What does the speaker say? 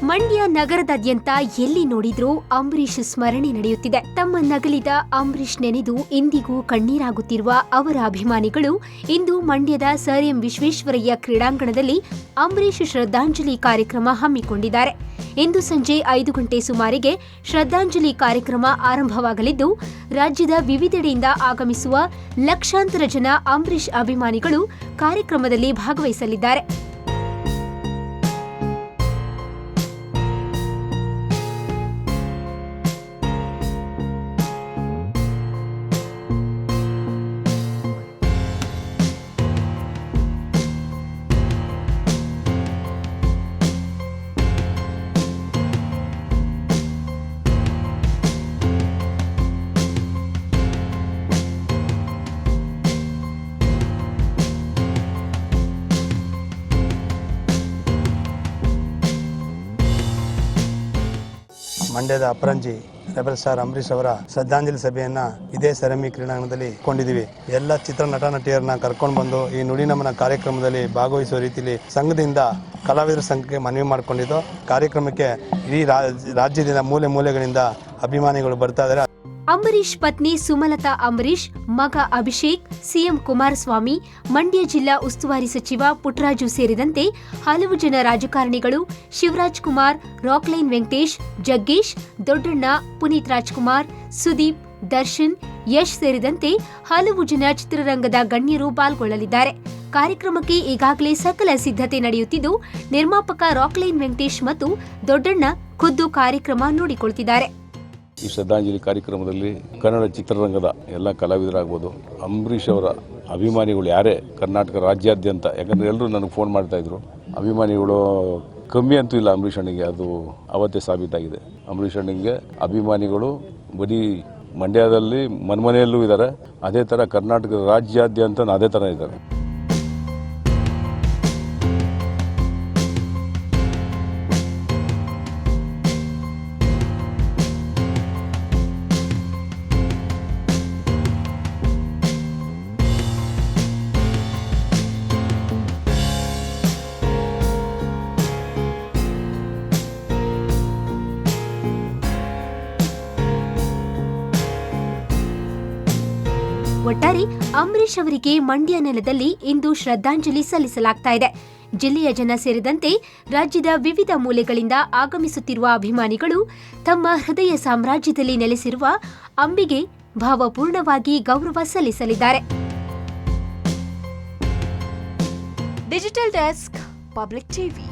ಮಂಡ್ಯ ನಗರದಾದ್ಯಂತ ಎಲ್ಲಿ ನೋಡಿದ್ರೂ ಅಂಬರೀಷ್ ಸ್ಮರಣೆ ನಡೆಯುತ್ತಿದೆ. ತಮ್ಮ ನಗಲಿದ ಅಂಬರೀಷ್ ನೆನೆದು ಇಂದಿಗೂ ಕಣ್ಣೀರಾಗುತ್ತಿರುವ ಅವರ ಅಭಿಮಾನಿಗಳು ಇಂದು ಮಂಡ್ಯದ ಸರ್ ಎಂ ವಿಶ್ವೇಶ್ವರಯ್ಯ ಕ್ರೀಡಾಂಗಣದಲ್ಲಿ ಅಂಬರೀಷ್ ಶ್ರದ್ಧಾಂಜಲಿ ಕಾರ್ಯಕ್ರಮ ಹಮ್ಮಿಕೊಂಡಿದ್ದಾರೆ. ಇಂದು ಸಂಜೆ 5 ಗಂಟೆ ಸುಮಾರಿಗೆ ಶ್ರದ್ಧಾಂಜಲಿ ಕಾರ್ಯಕ್ರಮ ಆರಂಭವಾಗಲಿದ್ದು, ರಾಜ್ಯದ ವಿವಿಧೆಡೆಯಿಂದ ಆಗಮಿಸುವ ಲಕ್ಷಾಂತರ ಜನ ಅಂಬರೀಷ್ ಅಭಿಮಾನಿಗಳು ಕಾರ್ಯಕ್ರಮದಲ್ಲಿ ಭಾಗವಹಿಸಲಿದ್ದಾರೆ. ಮಂಡ್ಯದ ಅಪರಂಜಿ ರೆಬೆಲ್ ಸ್ಟಾರ್ ಅಂಬರೀಷ್ ಅವರ ಶ್ರದ್ಧಾಂಜಲಿ ಸಭೆಯನ್ನ ಇದೇ ಸರ್ ಎಂ ಕ್ರೀಡಾಂಗಣದಲ್ಲಿ ಕೊಂಡಿದ್ದೀವಿ. ಎಲ್ಲ ಚಿತ್ರ ನಟ ನಟಿಯರನ್ನ ಕರ್ಕೊಂಡು ಬಂದು ಈ ನುಡಿ ನಮನ ಕಾರ್ಯಕ್ರಮದಲ್ಲಿ ಭಾಗವಹಿಸುವ ರೀತಿಯಲ್ಲಿ ಸಂಘದಿಂದ ಕಲಾವಿದರ ಸಂಘಕ್ಕೆ ಮನವಿ ಮಾಡಿಕೊಂಡಿದ್ದು, ಕಾರ್ಯಕ್ರಮಕ್ಕೆ ಇಡೀ ರಾಜ್ಯದಿಂದ ಮೂಲೆ ಮೂಲೆಗಳಿಂದ ಅಭಿಮಾನಿಗಳು ಬರ್ತಾ ಇದ್ದಾರೆ. ಅಂಬರೀಷ್ ಪತ್ನಿ ಸುಮಲತಾ ಅಂಬರೀಷ್, ಮಗ ಅಭಿಷೇಕ್, ಸಿಎಂ ಕುಮಾರಸ್ವಾಮಿ, ಮಂಡ್ಯ ಜಿಲ್ಲಾ ಉಸ್ತುವಾರಿ ಸಚಿವ ಪುಟ್ಟರಾಜು ಸೇರಿದಂತೆ ಹಲವು ಜನ ರಾಜಕಾರಣಿಗಳು, ಶಿವರಾಜ್ ಕುಮಾರ್, ರಾಕ್ಲೈನ್ ವೆಂಕಟೇಶ್, ಜಗ್ಗೇಶ್, ದೊಡ್ಡಣ್ಣ, ಪುನೀತ್ ರಾಜ್ಕುಮಾರ್, ಸುದೀಪ್, ದರ್ಶನ್, ಯಶ್ ಸೇರಿದಂತೆ ಹಲವು ಜನ ಚಿತ್ರರಂಗದ ಗಣ್ಯರು ಪಾಲ್ಗೊಳ್ಳಲಿದ್ದಾರೆ. ಕಾರ್ಯಕ್ರಮಕ್ಕೆ ಈಗಾಗಲೇ ಸಕಲ ಸಿದ್ಧತೆ ನಡೆಯುತ್ತಿದ್ದು, ನಿರ್ಮಾಪಕ ರಾಕ್ಲೈನ್ ವೆಂಕಟೇಶ್ ಮತ್ತು ದೊಡ್ಡಣ್ಣ ಖುದ್ದು ಕಾರ್ಯಕ್ರಮ ನೋಡಿಕೊಳ್ತಿದ್ದಾರೆ. ಈ ಶ್ರದ್ಧಾಂಜಲಿ ಕಾರ್ಯಕ್ರಮದಲ್ಲಿ ಕನ್ನಡ ಚಿತ್ರರಂಗದ ಎಲ್ಲ ಕಲಾವಿದರಾಗ್ಬೋದು, ಅಂಬರೀಷ್ ಅವರ ಅಭಿಮಾನಿಗಳು ಯಾರೇ ಕರ್ನಾಟಕ ರಾಜ್ಯಾದ್ಯಂತ, ಯಾಕಂದರೆ ಎಲ್ಲರೂ ನನಗೆ ಫೋನ್ ಮಾಡ್ತಾಯಿದ್ರು, ಅಭಿಮಾನಿಗಳು ಕಮ್ಮಿ ಅಂತೂ ಇಲ್ಲ ಅಂಬರೀಷ್ ಅಣ್ಣಗೆ, ಅದು ಅವತ್ತೇ ಸಾಬೀತಾಗಿದೆ. ಅಂಬರೀಷ್ ಅಣ್ಣಗೆ ಅಭಿಮಾನಿಗಳು ಬರೀ ಮಂಡ್ಯದಲ್ಲಿ ಮನೆಯಲ್ಲೂ ಇದ್ದಾರೆ, ಅದೇ ಥರ ಕರ್ನಾಟಕ ರಾಜ್ಯಾದ್ಯಂತ ಅದೇ ಥರ ಇದ್ದಾರೆ. ಒಟ್ಟಾರೆ ಅಂಬರೀಷ್ ಅವರಿಗೆ ಮಂಡ್ಯ ನೆಲದಲ್ಲಿ ಇಂದು ಶ್ರದ್ಧಾಂಜಲಿ ಸಲ್ಲಿಸಲಾಗ್ತಾ ಇದೆ. ಜಿಲ್ಲೆಯ ಜನ ಸೇರಿದಂತೆ ರಾಜ್ಯದ ವಿವಿಧ ಮೂಲೆಗಳಿಂದ ಆಗಮಿಸುತ್ತಿರುವ ಅಭಿಮಾನಿಗಳು ತಮ್ಮ ಹೃದಯ ಸಾಮ್ರಾಜ್ಯದಲ್ಲಿ ನೆಲೆಸಿರುವ ಅಂಬಿಗೆ ಭಾವಪೂರ್ಣವಾಗಿ ಗೌರವ ಸಲ್ಲಿಸಲಿದ್ದಾರೆ. Digital desk, public TV.